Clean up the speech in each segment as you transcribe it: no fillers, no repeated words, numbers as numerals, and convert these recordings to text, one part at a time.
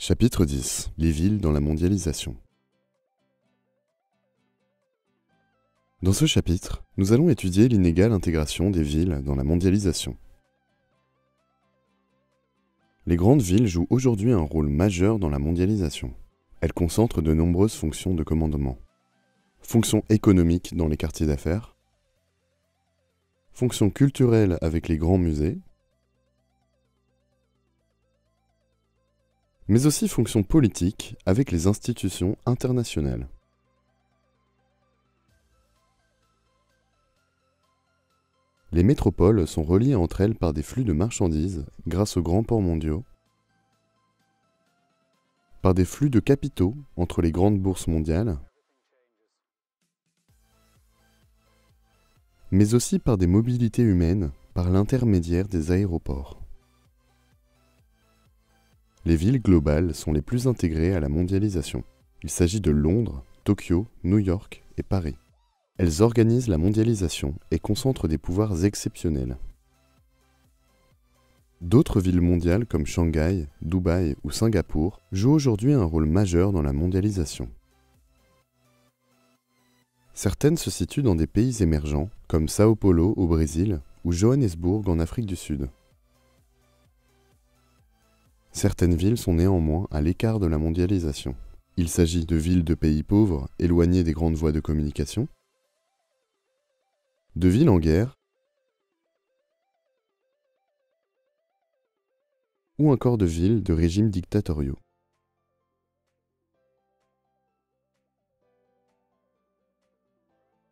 Chapitre 10. Les villes dans la mondialisation. Dans ce chapitre, nous allons étudier l'inégale intégration des villes dans la mondialisation. Les grandes villes jouent aujourd'hui un rôle majeur dans la mondialisation. Elles concentrent de nombreuses fonctions de commandement. Fonctions économiques dans les quartiers d'affaires, fonctions culturelles avec les grands musées, mais aussi fonctions politiques avec les institutions internationales. Les métropoles sont reliées entre elles par des flux de marchandises grâce aux grands ports mondiaux, par des flux de capitaux entre les grandes bourses mondiales, mais aussi par des mobilités humaines par l'intermédiaire des aéroports. Les villes globales sont les plus intégrées à la mondialisation. Il s'agit de Londres, Tokyo, New York et Paris. Elles organisent la mondialisation et concentrent des pouvoirs exceptionnels. D'autres villes mondiales comme Shanghai, Dubaï ou Singapour jouent aujourd'hui un rôle majeur dans la mondialisation. Certaines se situent dans des pays émergents comme Sao Paulo au Brésil ou Johannesburg en Afrique du Sud. Certaines villes sont néanmoins à l'écart de la mondialisation. Il s'agit de villes de pays pauvres, éloignées des grandes voies de communication, de villes en guerre, ou encore de villes de régimes dictatoriaux.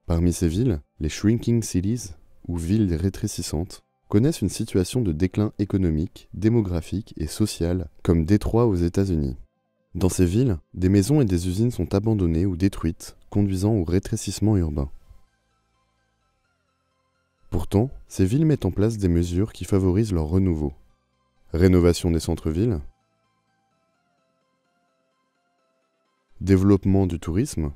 Parmi ces villes, les shrinking cities, ou villes rétrécissantes, connaissent une situation de déclin économique, démographique et social, comme Détroit aux États-Unis. Dans ces villes, des maisons et des usines sont abandonnées ou détruites, conduisant au rétrécissement urbain. Pourtant, ces villes mettent en place des mesures qui favorisent leur renouveau. Rénovation des centres-villes, développement du tourisme,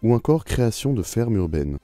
ou encore création de fermes urbaines.